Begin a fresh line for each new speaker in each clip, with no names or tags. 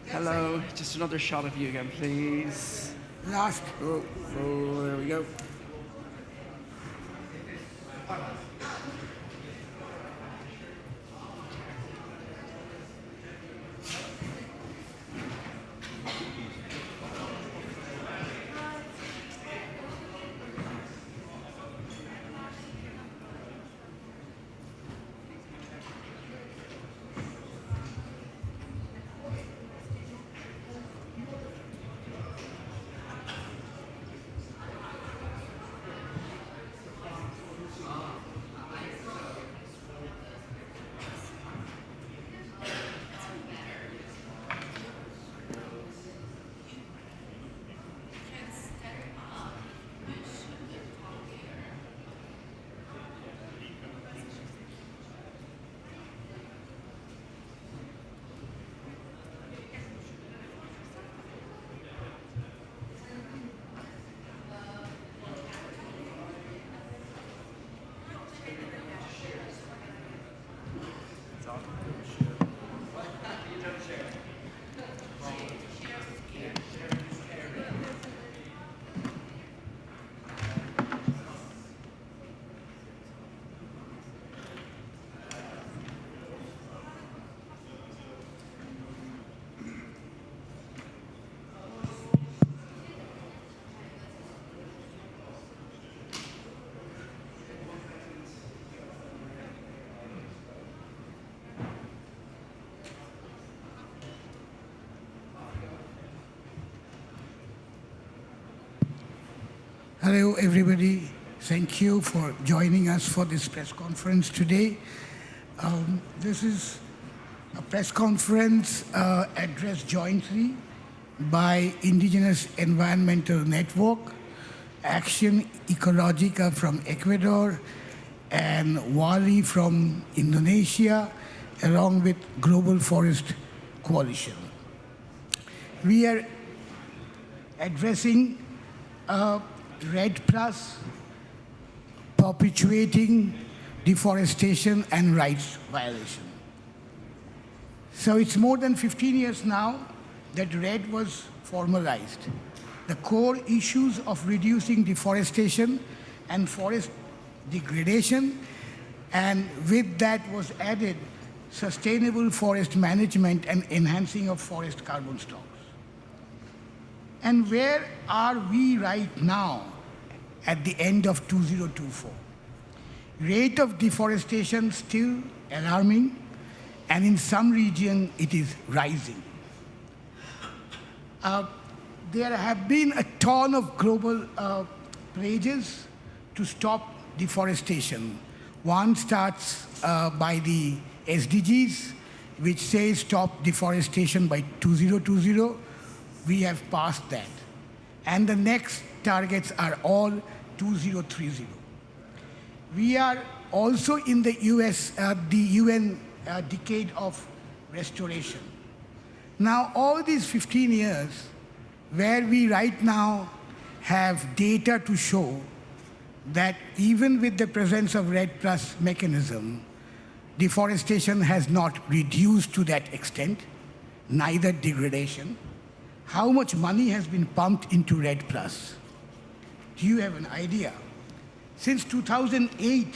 Hello, just another shot of you again, please. Last. Oh, there we go.
Hello, everybody. Thank you for joining us for this press conference today. This is a press conference addressed jointly by Indigenous Environmental Network, Acción, Ecologica from Ecuador, and WALHI from Indonesia, along with Global Forest Coalition. We are addressing REDD+, perpetuating deforestation and rights violation. So it's more than 15 years now that REDD was formalized. The core issues of reducing deforestation and forest degradation, and with that was added sustainable forest management and enhancing of forest carbon stocks. And where are we right now at the end of 2024? Rate of deforestation still alarming, and in some regions it is rising. There have been a ton of global pledges to stop deforestation. One starts by the SDGs, which says stop deforestation by 2020. We have passed that. And the next targets are all 2030. We are also in the UN Decade of Restoration. Now, all these 15 years, where we right now have data to show that even with the presence of REDD+ mechanism, deforestation has not reduced to that extent, neither degradation. How much money has been pumped into REDD+? Do you have an idea? Since 2008,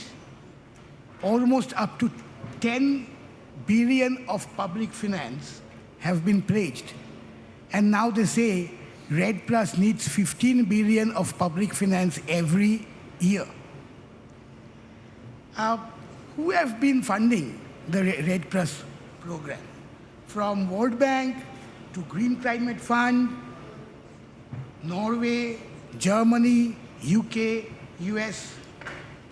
almost up to 10 billion of public finance have been pledged. And now they say REDD+ needs 15 billion of public finance every year. Who have been funding the REDD+ program? From World Bank to Green Climate Fund, Norway, Germany, UK, US,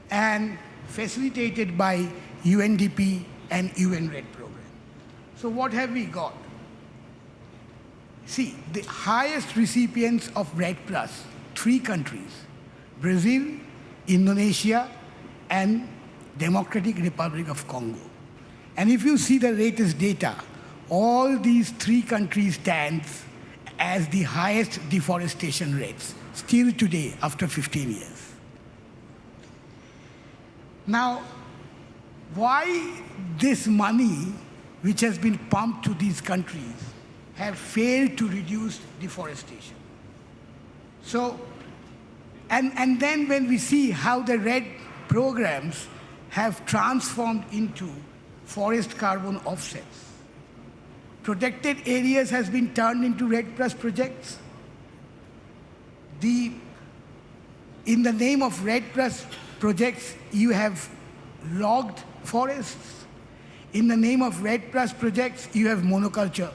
and facilitated by UNDP and UN REDD program. So what have we got? See, the highest recipients of REDD+, 3 countries, Brazil, Indonesia, and Democratic Republic of Congo. And if you see the latest data, all these 3 countries stand as the highest deforestation rates, still today, after 15 years. Now, why this money, which has been pumped to these countries, have failed to reduce deforestation. So, and then when we see how the REDD programs have transformed into forest carbon offsets, protected areas has been turned into REDD Plus projects. In the name of REDD Plus projects, you have logged forests. In the name of REDD Plus projects, you have monoculture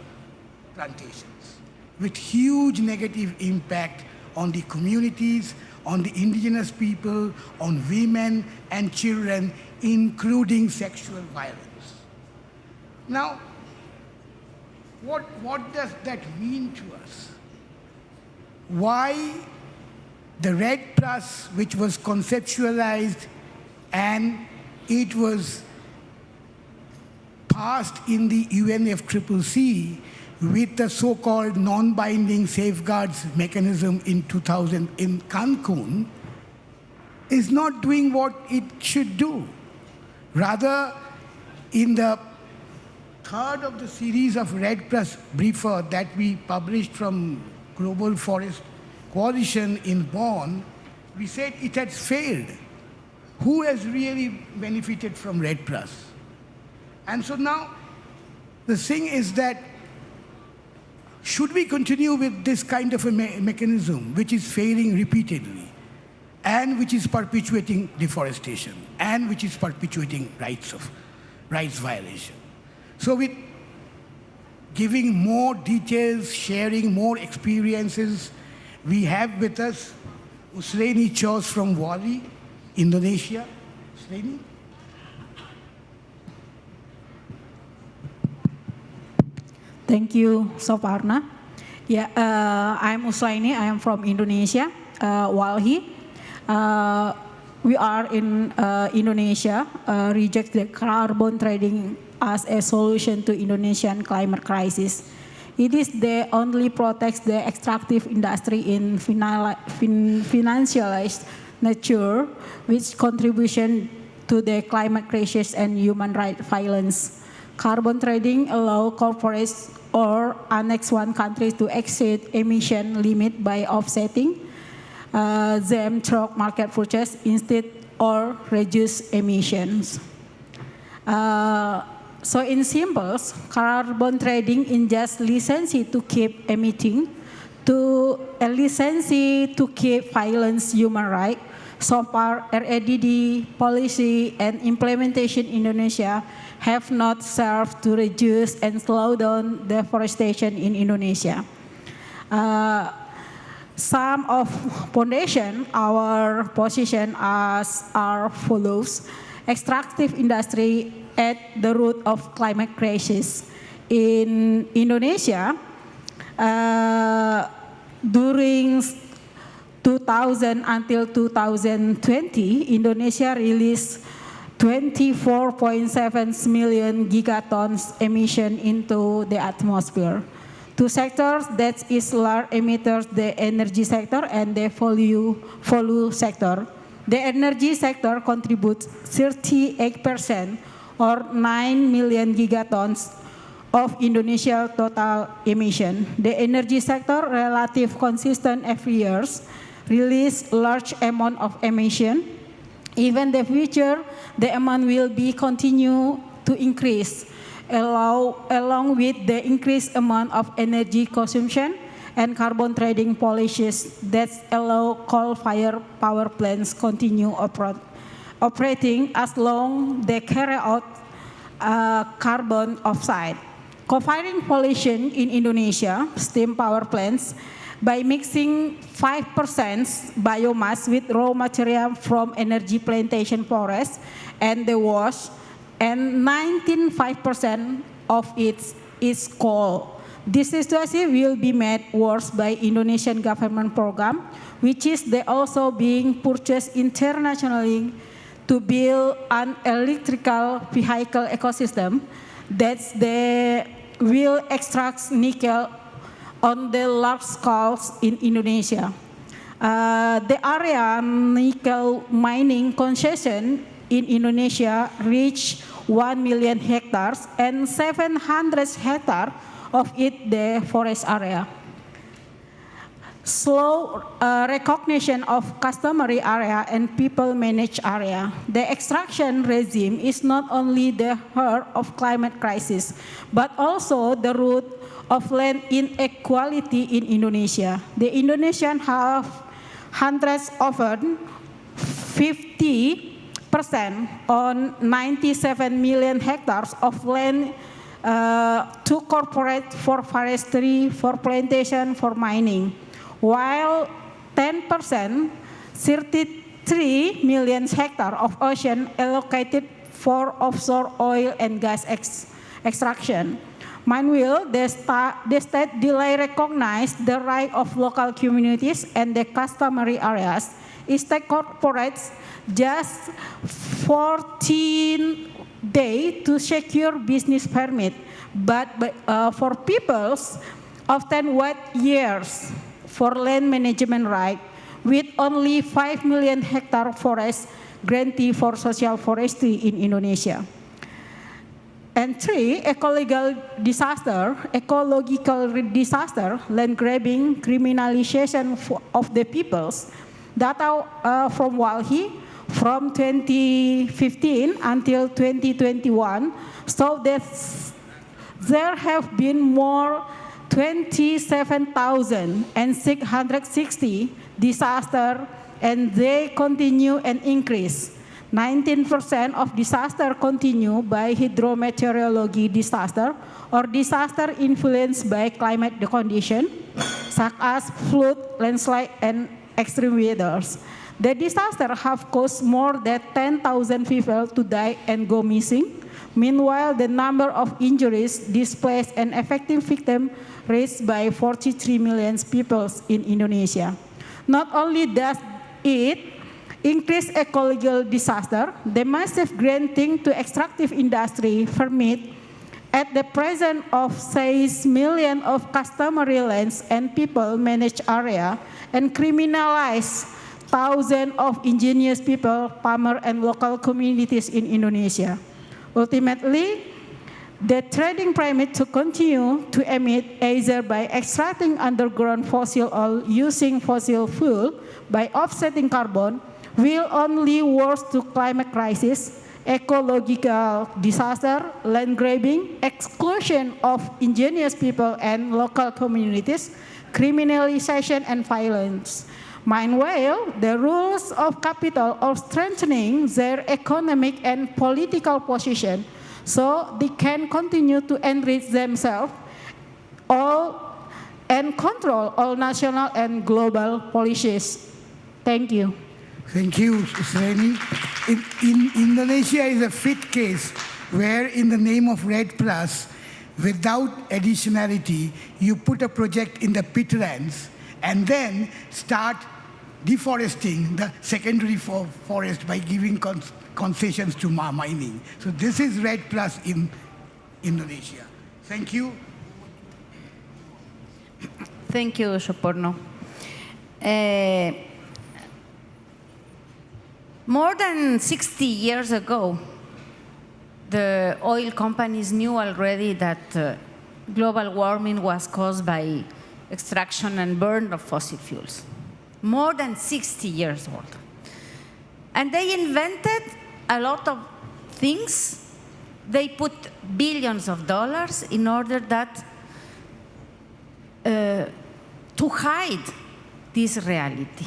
plantations with huge negative impact on the communities, on the indigenous people, on women and children, including sexual violence. Now, what does that mean to us? Why the REDD Plus, which was conceptualized and it was passed in the UNFCCC with the so-called non-binding safeguards mechanism in 2000 in Cancun, is not doing what it should do. Rather, in the third of the series of REDD Plus briefer that we published from Global Forest Coalition in Bonn, we said it has failed. Who has really benefited from REDD Plus? And so now, the thing is that should we continue with this kind of a mechanism which is failing repeatedly and which is perpetuating deforestation and which is perpetuating rights violation? So with giving more details, sharing more experiences, we have with us Uslaini Chaus from WALHI, Indonesia. Uslaini?
Thank you, Souparna. Yeah, I'm Uslaini. I am from Indonesia, WALHI. We are in Indonesia, reject the carbon trading as a solution to Indonesian climate crisis. It is the only protects the extractive industry in financialized nature, which contribution to the climate crisis and human rights violence. Carbon trading allow corporates or Annex 1 countries to exceed emission limit by offsetting them through market purchase instead or reduce emissions. So in symbols, carbon trading is just license to keep emitting to a license to keep violence human rights. So far, REDD policy and implementation in Indonesia have not served to reduce and slow down deforestation in Indonesia. Some of foundation, our position are follows. Extractive industry at the root of climate crisis. In Indonesia, during 2000 until 2020, Indonesia released 24.7 million gigatons emission into the atmosphere. Two sectors that is large emitters, the energy sector and the volume sector. The energy sector contributes 38% or 9 million gigatons of Indonesia's total emission. The energy sector, relative consistent every year, release large amount of emission. Even the future, the amount will be continue to increase, along with the increased amount of energy consumption and carbon trading policies that allow coal-fired power plants continue operating as long they carry out carbon offsite. Co-firing pollution in Indonesia, steam power plants, by mixing 5% biomass with raw material from energy plantation forests and the wash, and 19.5% of it is coal. This situation will be made worse by Indonesian government program, which is also being purchased internationally to build an electrical vehicle ecosystem that will extract nickel on the large scales in Indonesia. The area nickel mining concession in Indonesia reached 1 million hectares, and 700 hectares of it the forest area. Slow recognition of customary area and people-managed area. The extraction regime is not only the heart of climate crisis, but also the root of land inequality in Indonesia. The Indonesians have hundreds over 50% on 97 million hectares of land to corporate for forestry, for plantation, for mining, while 10%, 33 million hectares of ocean allocated for offshore oil and gas extraction. Meanwhile, the state delay recognize the right of local communities and the customary areas. State corporates just 14 days to secure business permit, but for peoples, often wait years for land management right, with only 5 million hectare forest grantee for social forestry in Indonesia. And 3, ecological disaster, land grabbing, criminalization of the peoples. Data from WALHI from 2015 until 2021 show that there have been more 27,660 disasters, and they continue and increase. 19% of disaster continue by hydrometeorology disaster or disaster influenced by climate condition, such as flood, landslide, and extreme weathers. The disaster have caused more than 10,000 people to die and go missing. Meanwhile, the number of injuries, displaced, and affected victims raised by 43 million people in Indonesia. Not only does it increase ecological disaster, the massive granting to extractive industry permit at the present of 6 million of customary lands and people managed area and criminalize thousands of indigenous people, farmers, and local communities in Indonesia. Ultimately, the trading permit to continue to emit either by extracting underground fossil oil using fossil fuel by offsetting carbon will only worse to climate crisis, ecological disaster, land grabbing, exclusion of indigenous people and local communities, criminalization, and violence. Meanwhile, the rules of capital are strengthening their economic and political position so they can continue to enrich themselves and control all national and global policies. Thank you.
Thank you, Uslaini. In Indonesia is a fit case where in the name of REDD+, without additionality, you put a project in the pitlands and then start deforesting the secondary forest by giving concessions to mining. So this is REDD+ in Indonesia. Thank you.
Thank you, Souparna. More than 60 years ago, the oil companies knew already that global warming was caused by extraction and burn of fossil fuels. More than 60 years old. And they invented a lot of things. They put billions of dollars in order that to hide this reality.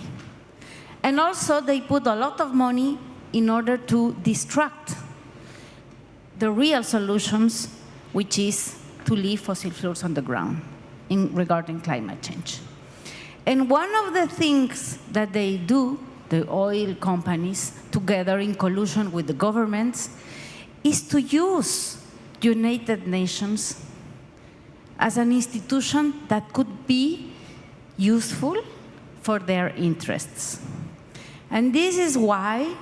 And also they put a lot of money in order to distract the real solutions, which is to leave fossil fuels on the ground regarding climate change. And one of the things that they do, the oil companies, together in collusion with the governments, is to use United Nations as an institution that could be useful for their interests. And this is why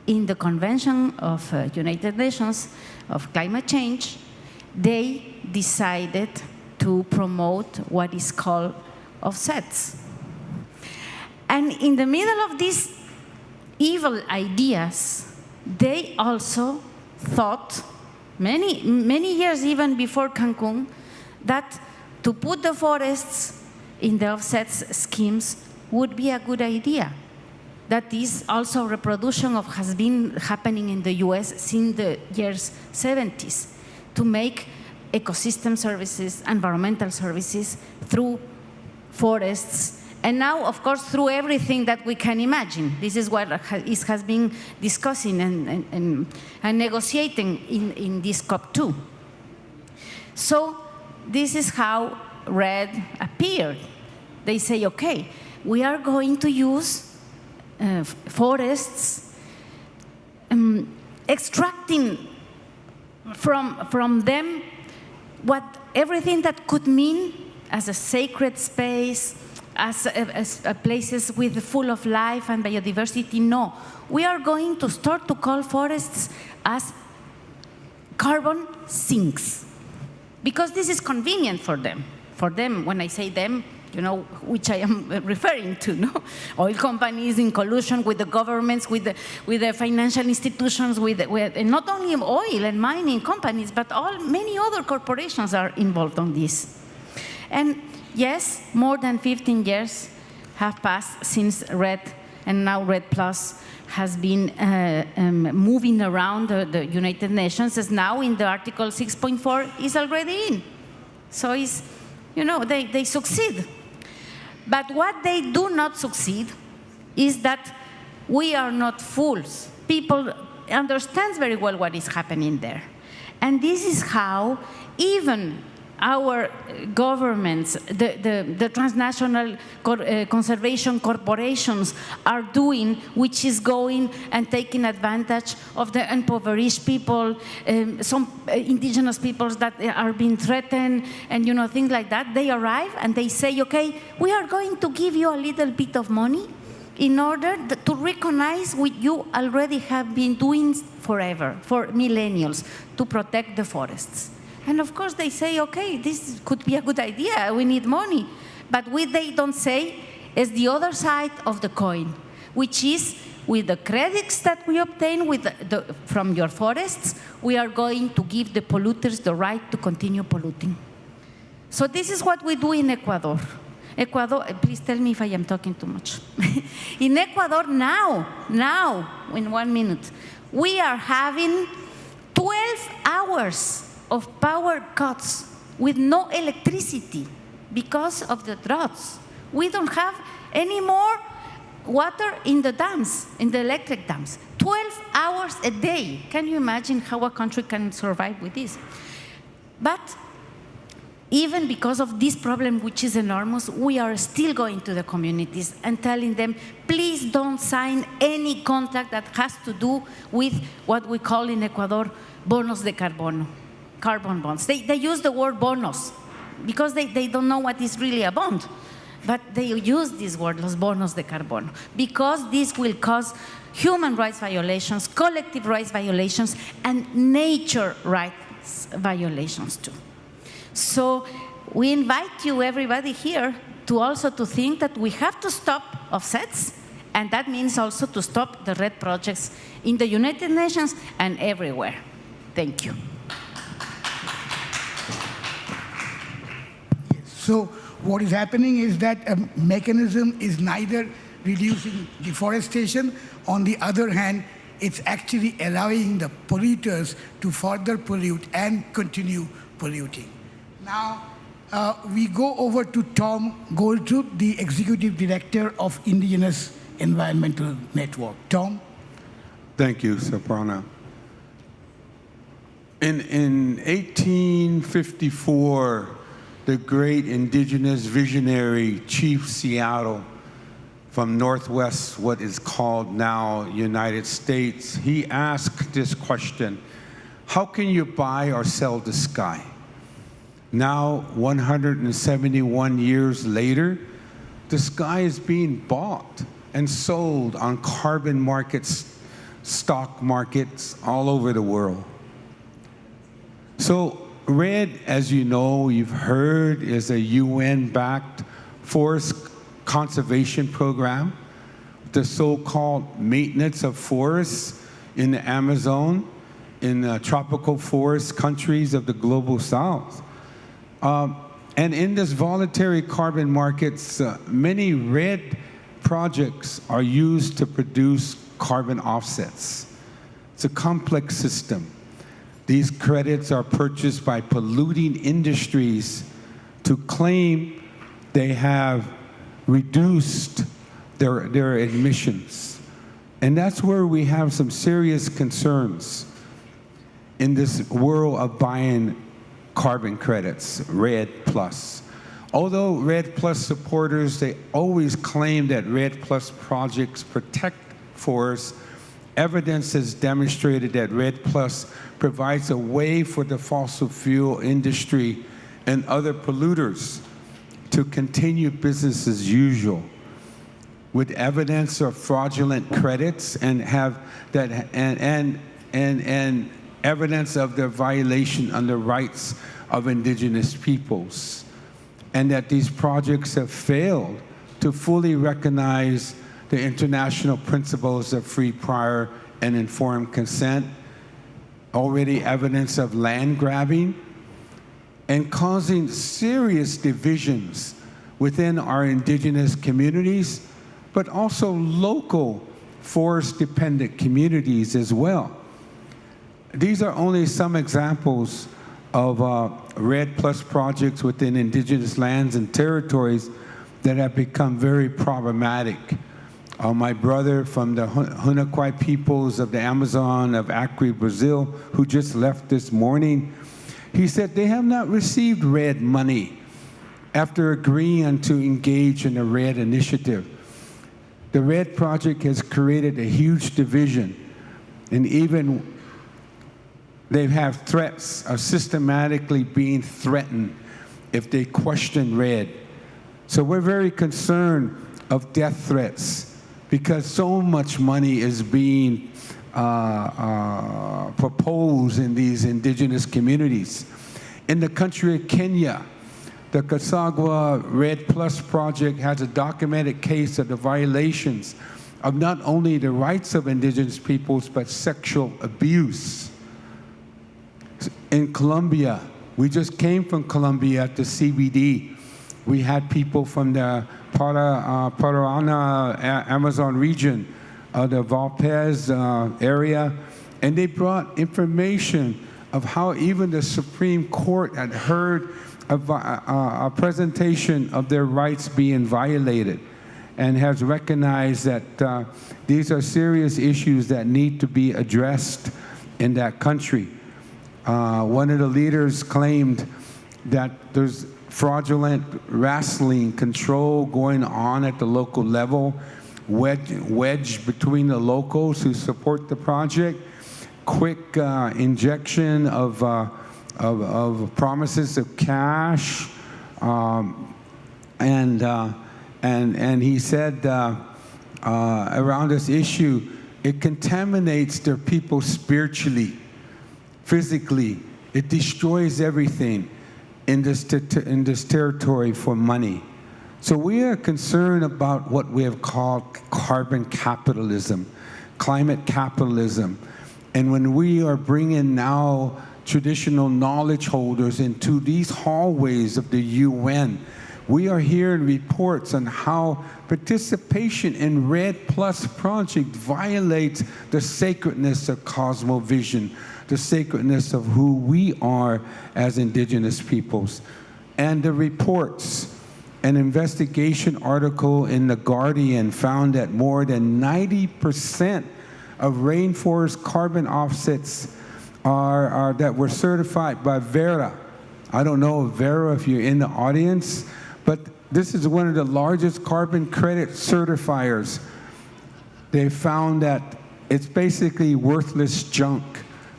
in the Convention of United Nations of Climate Change, they decided to promote what is called offsets. And in the middle of these evil ideas, they also thought, many years even before Cancun, that to put the forests in the offsets schemes would be a good idea. That is also reproduction of has been happening in the US since the years 70s, to make ecosystem services, environmental services through forests, and now, of course, through everything that we can imagine. This is what it has been discussing and negotiating in this COP2. So this is how REDD appeared. They say, okay, we are going to use forests, extracting from them everything that could mean as a sacred space, as places full of life and biodiversity. No, we are going to start to call forests as carbon sinks, because this is convenient for them. For them, when I say them, you know, which I am referring to, no? Oil companies in collusion with the governments, with the financial institutions, with not only oil and mining companies, but many other corporations are involved on this. And yes, more than 15 years have passed since REDD, and now REDD Plus has been moving around the United Nations, as now in the Article 6.4 is already in. So it's, you know, they succeed. But what they do not succeed is that we are not fools. People understand very well what is happening there. And this is how even our governments, the transnational conservation corporations are doing, which is going and taking advantage of the impoverished people, some indigenous peoples that are being threatened, and you know, things like that. They arrive and they say, okay, we are going to give you a little bit of money in order to recognize what you already have been doing forever, for millennials, to protect the forests. And of course they say, okay, this could be a good idea, we need money. But what they don't say is the other side of the coin, which is with the credits that we obtain from your forests, we are going to give the polluters the right to continue polluting. So this is what we do in Ecuador. Ecuador, please tell me if I am talking too much. In Ecuador now, in 1 minute, we are having 12 hours of power cuts with no electricity because of the droughts. We don't have any more water in the dams, in the electric dams. 12 hours a day. Can you imagine how a country can survive with this? But even because of this problem, which is enormous, we are still going to the communities and telling them, please don't sign any contract that has to do with what we call in Ecuador, bonos de carbono. Carbon bonds. They use the word bonos because they don't know what is really a bond. But they use this word, los bonos de carbono, because this will cause human rights violations, collective rights violations, and nature rights violations too. So we invite you, everybody here, to also to think that we have to stop offsets, and that means also to stop the REDD projects in the United Nations and everywhere. Thank you.
So what is happening is that a mechanism is neither reducing deforestation, on the other hand, it's actually allowing the polluters to further pollute and continue polluting. Now, we go over to Tom Goldtooth, the Executive Director of Indigenous Environmental Network. Tom?
Thank you, Souparna. In 1854, the great indigenous visionary Chief Seattle from Northwest, what is called now United States, he asked this question: how can you buy or sell the sky? Now, 171 years later, the sky is being bought and sold on carbon markets, stock markets all over the world. So REDD, as you know, you've heard, is a UN-backed forest conservation program. The so-called maintenance of forests in the Amazon in tropical forest countries of the global south. And in this voluntary carbon markets, many REDD projects are used to produce carbon offsets. It's a complex system. These credits are purchased by polluting industries to claim they have reduced their emissions. And that's where we have some serious concerns in this world of buying carbon credits, REDD+. Although REDD+ supporters, they always claim that REDD+ projects protect forests, evidence has demonstrated that REDD+ provides a way for the fossil fuel industry and other polluters to continue business as usual, with evidence of fraudulent credits and evidence of their violation on the rights of indigenous peoples, and that these projects have failed to fully recognize the international principles of free, prior, and informed consent, already evidence of land grabbing, and causing serious divisions within our indigenous communities, but also local forest-dependent communities as well. These are only some examples of REDD+ projects within indigenous lands and territories that have become very problematic. My brother from the Hunaquai peoples of the Amazon of Acre, Brazil, who just left this morning, he said they have not received REDD money after agreeing to engage in the REDD initiative. The REDD project has created a huge division, and even they have threats of systematically being threatened if they question REDD. So we're very concerned of death threats because so much money is being proposed in these indigenous communities. In the country of Kenya, the Kasagwa REDD+ project has a documented case of the violations of not only the rights of indigenous peoples, but sexual abuse. In Colombia, we just came from Colombia at the CBD. We had people from the Paraná Amazon region, the Valpes area, and they brought information of how even the Supreme Court had heard a presentation of their rights being violated and has recognized that these are serious issues that need to be addressed in that country. One of the leaders claimed that there's fraudulent wrestling control going on at the local level, wedge between the locals who support the project, quick injection of promises of cash, and he said around this issue, it contaminates their people spiritually, physically. It destroys everything in this territory for money. So we are concerned about what we have called carbon capitalism, climate capitalism. And when we are bringing now traditional knowledge holders into these hallways of the UN, we are hearing reports on how participation in REDD+ project violates the sacredness of cosmovision, the sacredness of who we are as indigenous peoples. And the reports, an investigation article in The Guardian found that more than 90% of rainforest carbon offsets are that were certified by Vera. I don't know, Vera, if you're in the audience, but this is one of the largest carbon credit certifiers. They found that it's basically worthless junk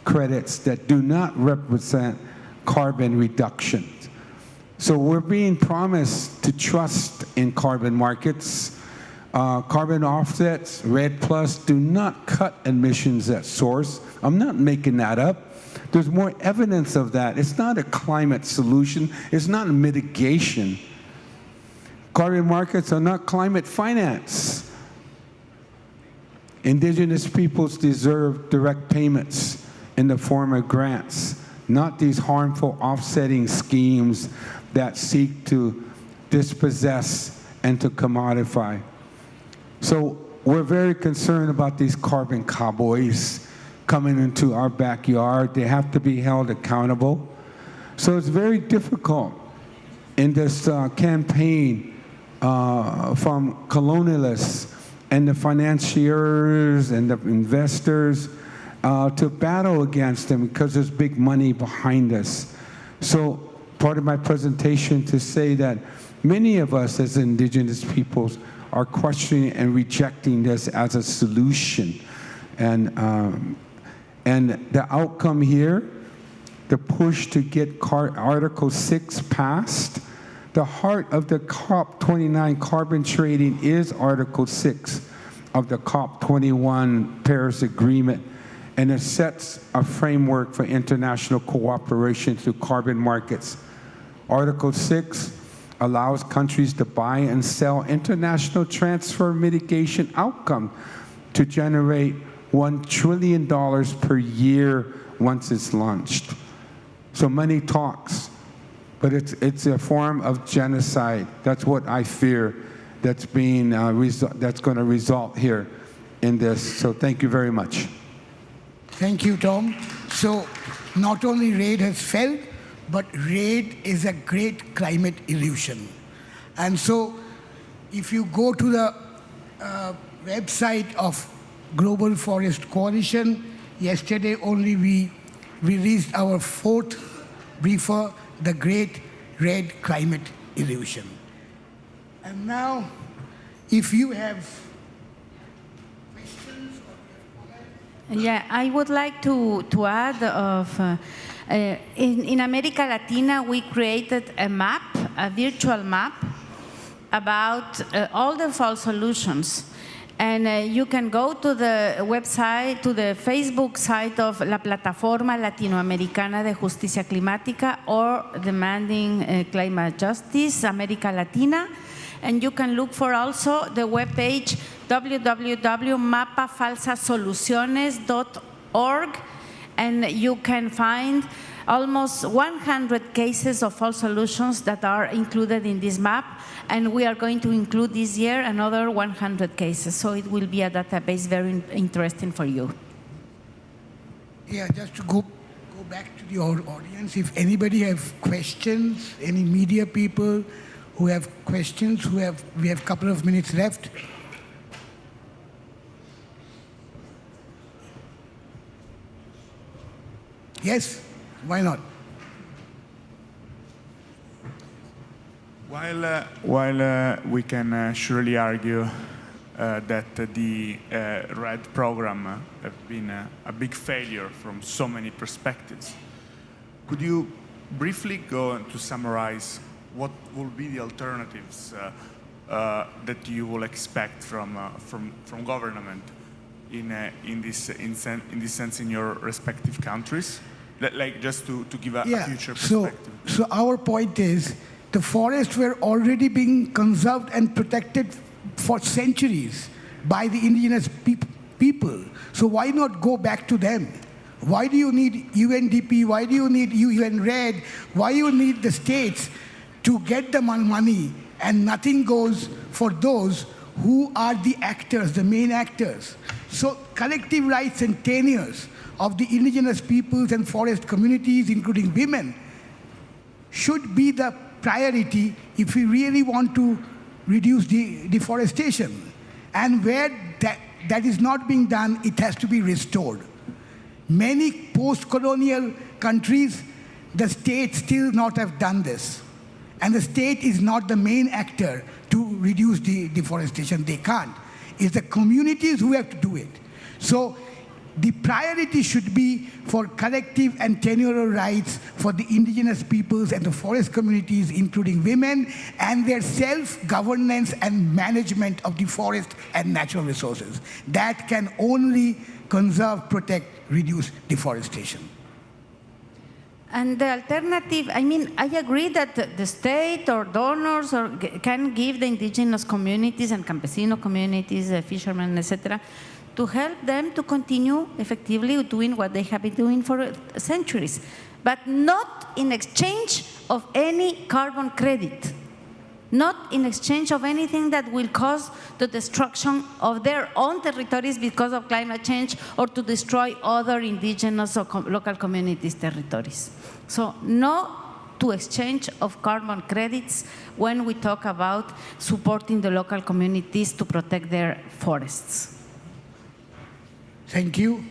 credits that do not represent carbon reduction. So we're being promised to trust in carbon markets. Carbon offsets, REDD+, do not cut emissions at source. I'm not making that up. There's more evidence of that. It's not a climate solution. It's not a mitigation. Carbon markets are not climate finance. Indigenous peoples deserve direct payments in the form of grants, not these harmful offsetting schemes that seek to dispossess and to commodify. So we're very concerned about these carbon cowboys coming into our backyard. They have to be held accountable. So it's very difficult in this campaign from colonialists and the financiers and the investors to battle against them because there's big money behind us. So part of my presentation to say that many of us as indigenous peoples are questioning and rejecting this as a solution. And the outcome here, the push to get Article 6 passed, the heart of the COP29 carbon trading is Article 6 of the COP21 Paris Agreement, and it sets a framework for international cooperation through carbon markets. Article 6 allows countries to buy and sell international transfer mitigation outcome to generate $1 trillion per year once it's launched. So money talks, but it's a form of genocide. That's what I fear that's being that's going to result here in this. So thank you very much.
Thank you, Tom. So not only REDD has failed, but REDD is a great climate illusion. And so if you go to the website of Global Forest Coalition, yesterday only we released our 4th briefer, The Great REDD Climate Illusion. And now, if you have questions or comments.
Yeah, I would like to add of, in America Latina, we created a map, a virtual map, about all the fall solutions. And you can go to the website, to the Facebook site of La Plataforma Latinoamericana de Justicia Climática, or Demanding Climate Justice, America Latina. And you can look for also the webpage www.mapafalsasoluciones.org, and you can find almost 100 cases of false solutions that are included in this map, and we are going to include this year another 100 cases, so it will be a database very interesting for you.
Yeah, just to go back to the audience, if anybody have questions, any media people who have questions, we have a couple of minutes left. Yes, why not?
While we can surely argue that the REDD program has been a big failure from so many perspectives, could you briefly go to summarize what will be the alternatives that you will expect from government in this sense in your respective countries? Like just to give a future perspective.
So our point is, the forests were already being conserved and protected for centuries by the indigenous people. So why not go back to them? Why do you need UNDP? Why do you need UN REDD? Why do you need the states to get the money, and nothing goes for those who are the actors, the main actors? So collective rights and tenures of the indigenous peoples and forest communities, including women, should be the priority if we really want to reduce the deforestation. And where that is not being done, it has to be restored. Many post-colonial countries, the state still not have done this. And the state is not the main actor to reduce the deforestation. They can't. It's the communities who have to do it. So the priority should be for collective and tenure rights for the indigenous peoples and the forest communities, including women, and their self-governance and management of the forest and natural resources. That can only conserve, protect, reduce deforestation.
And the alternative, I mean, I agree that the state or donors can give the indigenous communities and campesino communities, fishermen, etc., to help them to continue effectively doing what they have been doing for centuries, but not in exchange of any carbon credit, not in exchange of anything that will cause the destruction of their own territories because of climate change or to destroy other indigenous or local communities' territories. So no to exchange of carbon credits when we talk about supporting the local communities to protect their forests.
Thank you.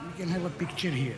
We can have a picture here.